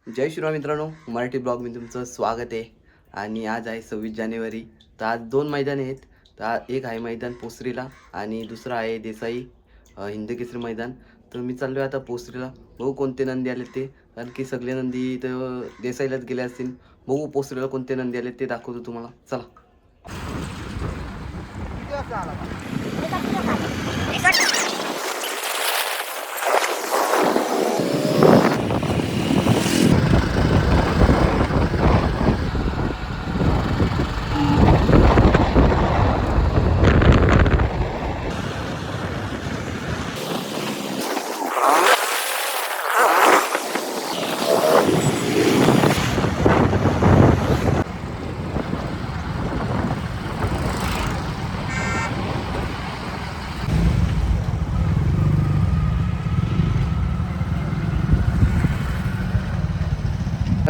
जय श्रीराम मित्रांनो, मराठी ब्लॉगमध्ये तुमचं स्वागत आहे. आणि आज आहे 26 जानेवारी. तर आज दोन मैदान आहेत. तर एक आहे मैदान पोसरीला आणि दुसरं आहे देसाई हिंदकेसरी मैदान. तर मी चाललो आहे आता पोसरीला. बघू कोणते नंदी आले ते, कारण की सगळे नंदी इथं देसाईलाच गेले असतील. बघू पोसरीला कोणते नंदी आले ते दाखवतो तुम्हाला. चला.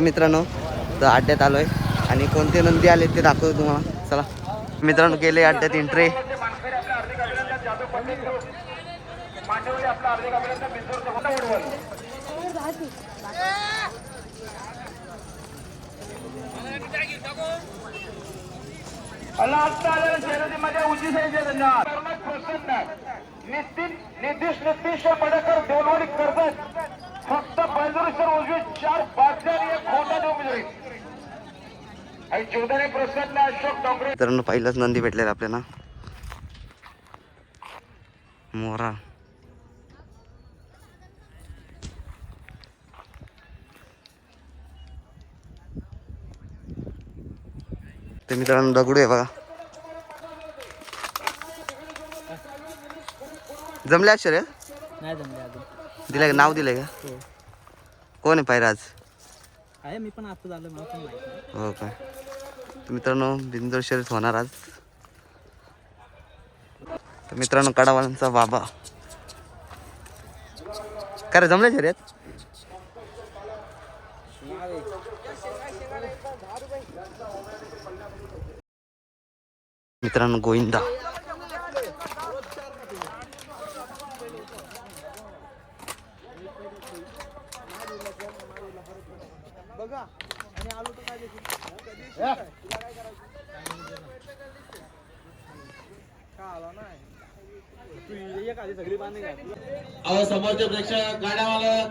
मित्रांनो, तर अड्ड्यात आलोय आणि कोणते नंदी आले ते दाखवतो तुम्हाला. चला मित्रांनो, गेले अड्ड्यात एंट्री. फक्त पंधरा उजवी 4 बादशाह एक खोटा देऊ मिळेल आणि 14 प्रसन्न अशोक डोंगरे. मित्रांनो, पहिलाच नंदी भेटलेला आपल्याला, मोरा. ते मित्रांनो दगडू आहे बघा. जमले अक्षर नाही जमले अजून. दिलंय का, नाव दिलंय का? हो कोण आहे पायराज? आहे, मी पण आता झालं, मला पण माहिती नाही. हो काय. तर मित्रांनो, बिंदोड शर्यत होणार आज. तर मित्रांनो, कडावाल्यांचा बाबा. काय रे, जमले शर्यत? मित्रांनो, गोविंदा. अहो समोरचे प्रेक्षक गाड्यावाला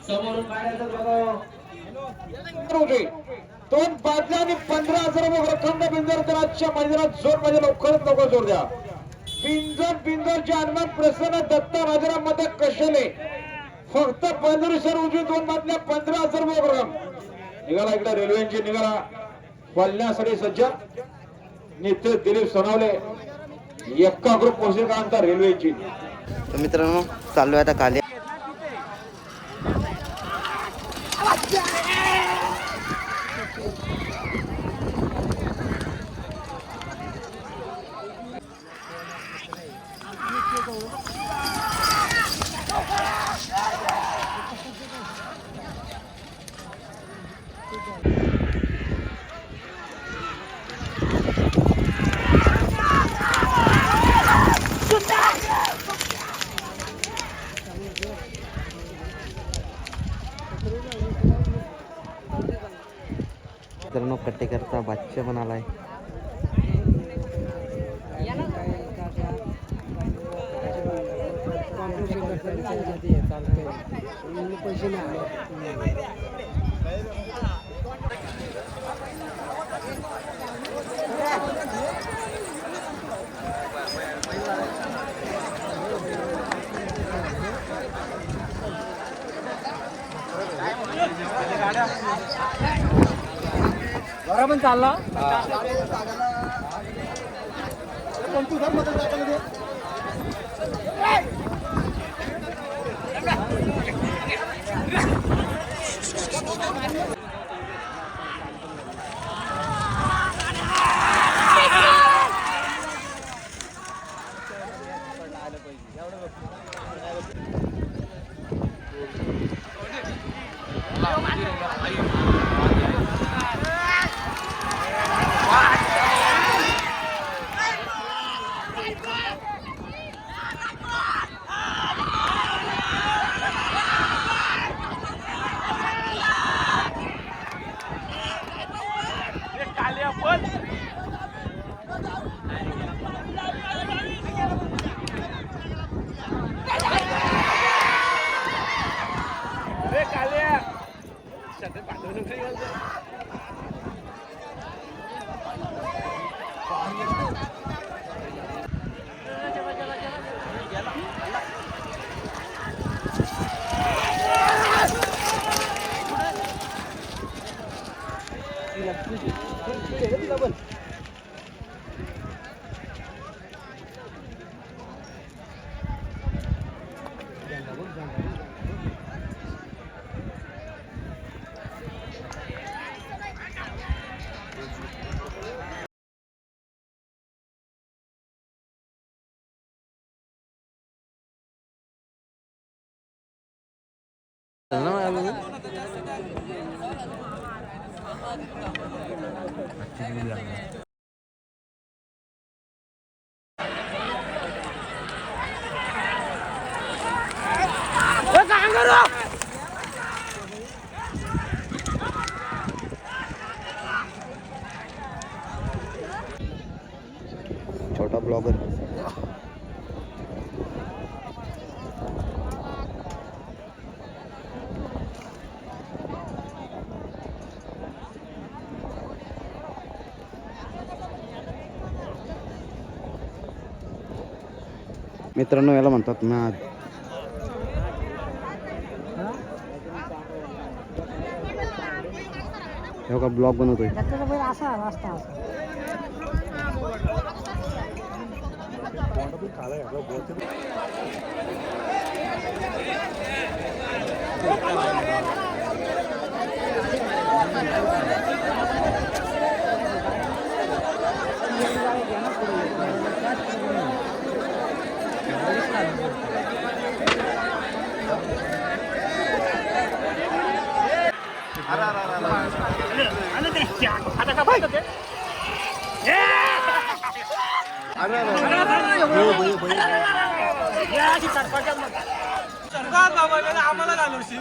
समोरून गाड्याचं बघावं. दोन बादल्या आणि 15,000 रुपये रक्कम बिंदर तर आजच्या मैदानात जोर मध्ये लवकरच लवकर जोर द्या. बिंदरच्या हनुमान प्रसन्न दत्ता बाजारामध्ये कशेले फक्त 15,000 उजवी दोन बादल्या 15,000 रुपये रक्कम. निघाला इकडे रेल्वे इंजिन निघाला बोलण्यासाठी सज्ज. नित्य दिलीप सोनावले एक्का ग्रुप पोहोचेल का अंतर रेल्वे इंजिन. तर मित्रांनो, चालू आहे आता काले. मित्रांनो, कट्टेकरचा बादशा पण आलाय. बरा पण चालला. छोटा ब्लॉगर. मित्रांनो याला म्हणतात नाद. हे का ब्लॉग बनवतोय. आम्हाला घालवशील.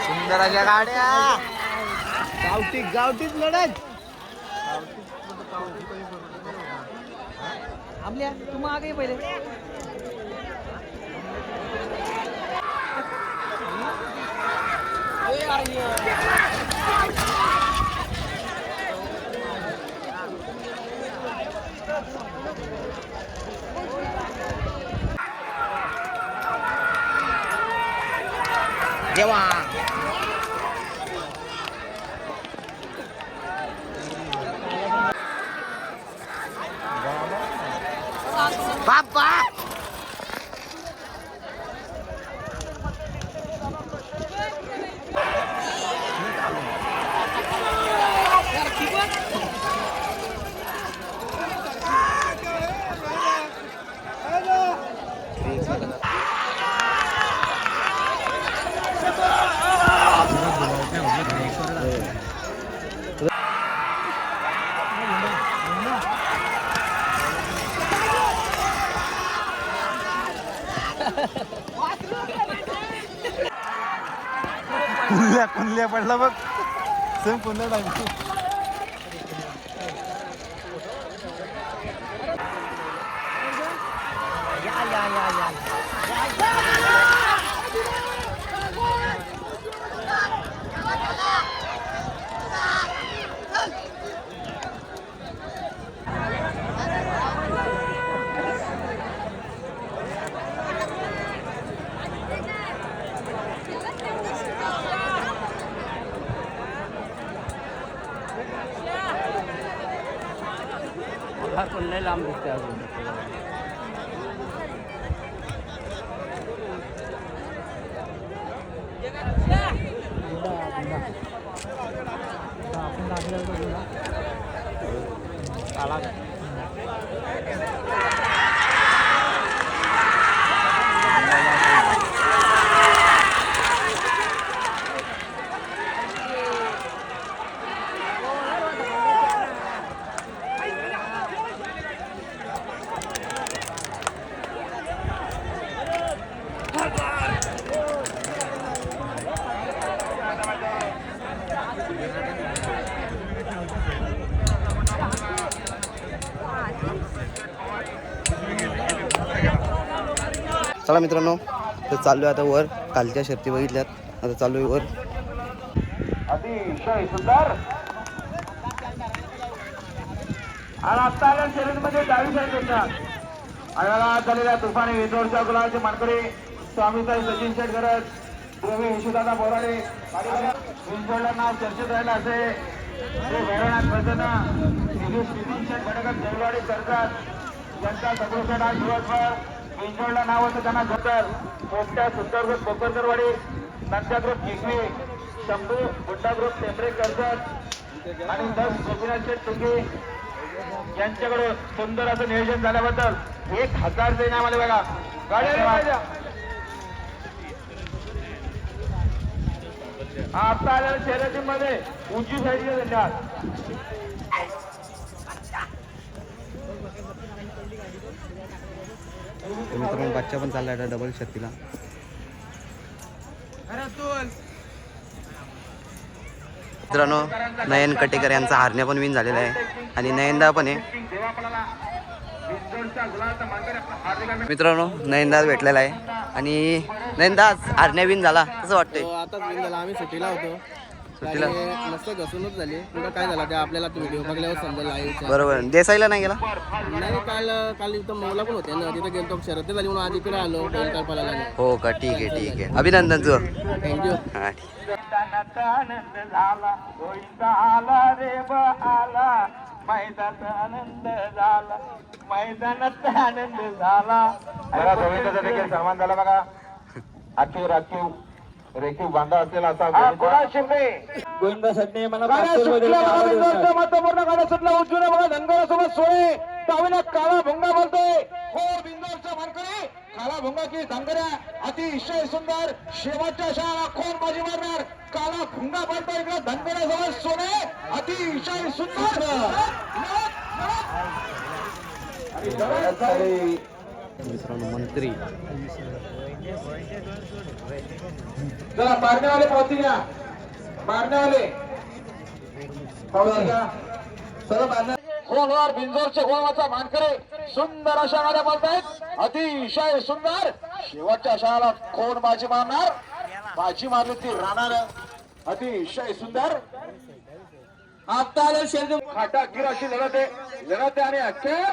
सुंदर अशा गाड्या. गावठीच लढत. आपल्या तू मागे पहिले. देवा. बाप्पा. कुंडल्या पडला बघ. सेम कुंडल्या टाकली. लांब दिसते अजून. चला मित्रांनो, तर चालू आहे आता वर. कालच्या शर्ती बघितल्यात, आता चालू आहे वर. अतिशय सुंदर. आणि आता आल्या शर्यतीमध्ये डावी साईड होत्या आयोगाला झालेल्या तुफानी विंजोडच्या गुलाबाचे मानकरी स्वामीसाई सचिन शेट गरज, द्रवी यशोदादा बोराडे. विंजोडला नाव चर्चेत राहिलं असे श्री भैरवनाथ प्रसन्न श्री सचिन शेट भडकत जयवाडी कर्जत यांचा सगळं आज दिवसभर विंजोडला नाव होतं. त्यांना गतर मोठ्या सुंदरगत बोकरकरवाडी, नंद्याग्रुप जिंकली, शंभू गुड्डा ग्रुप टेंबरे कर्जत आणि 10 गोपीनाथ शेठ तुंगे यांच्याकडून सुंदर असं नियोजन झाल्याबद्दल 1000 इनाम आले बघा. गाड्या आता आलेल्या शर्यतीमध्ये उंची साईडचे धन्यवाद. मित्रांनो बच्चा पण चालला आहे डबल शर्तीला. मित्रांनो नयन कटेकर यांचा हारण्या पण विन झालेला आहे आणि नयनदा पण आहे. मित्रांनो नयनदा भेटलेला आहे आणि नयनदा हारण्या विन झाला कसं वाटतंय? आताच विन झाला. आम्ही सुट्टीला होतो. सुट्टीला मस्त घसरूनच झाली. पुढं काय झालं ते आपल्याला तो व्हिडिओ बघल्यावर समजेल लाईव्ह. बरोबर. देसाईला नाही गेला? नाही काल इथं मौला पण होते ना, तिथं गेलो शरद झाली म्हणून आज इकडे आलो बैलकाळपाला. हो का, ठीक आहे ठीक आहे. अभिनंदन तुझं. थँक्यू. हां ठीक. आनंद झाला गोविंदा आला रे आला मैदानात आनंद झाला मैदानात आनंद झाला. बघा गोविंदाचा देखील सन्मान झाला बघा. आखीव राखीव रेखीव बांधा असलेला असा गोविंदासाठी मला महत्वपूर्ण गाड्या सुटला. उजवीने बघा धनगरासोबत सोळे, डावीने काळा भोंगा बोलतोय. हो बिंदूरचा मानकरी काळा भोंगा की धनगऱ्या अतिशय सुंदर शेवटच्या शाळा कोण बाजी मारणार. काळा भोंगा बोलतोय इकडे धनगऱ्यासोबत सोळे अतिशय सुंदर. मित्रांनो मंत्री चला मारण्यावाले पावती घ्या. मारण्यावाले पावती घ्या. सर्व कोणवार बिंजोरचे गोवाचा मानकरे सुंदर अशा गाड्या बोलतायत. अतिशय सुंदर शेवटच्या शाळेला कोण बाजी मारणार. बाजी मारली ती राहणार. अतिशय सुंदर आता आले शेर खाटा गिर अशी लढत आहे आणि अखेर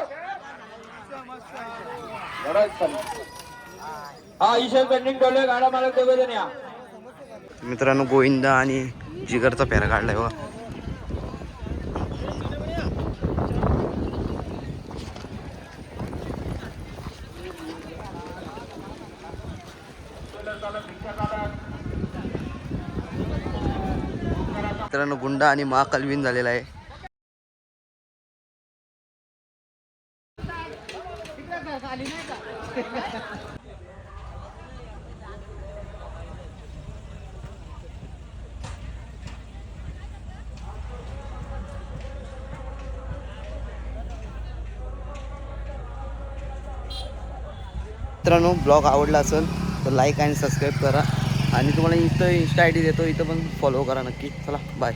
लढत झाली. हा ईशा पेंडिंग ठेवले गाडा मालक देवेदन या. मित्रांनो गोविंदा आणि जिगरचा पेरा काढलाय बघा. मित्रांनो गुंडा आणि महाकाल विन झालेला आहे. मित्रांनो ब्लॉग आवडला असेल तर लाईक आणि सबस्क्राईब करा आणि तुम्हाला इंस्टा आय डी देतो, इथं पण फॉलो करा नक्की. चला बाय.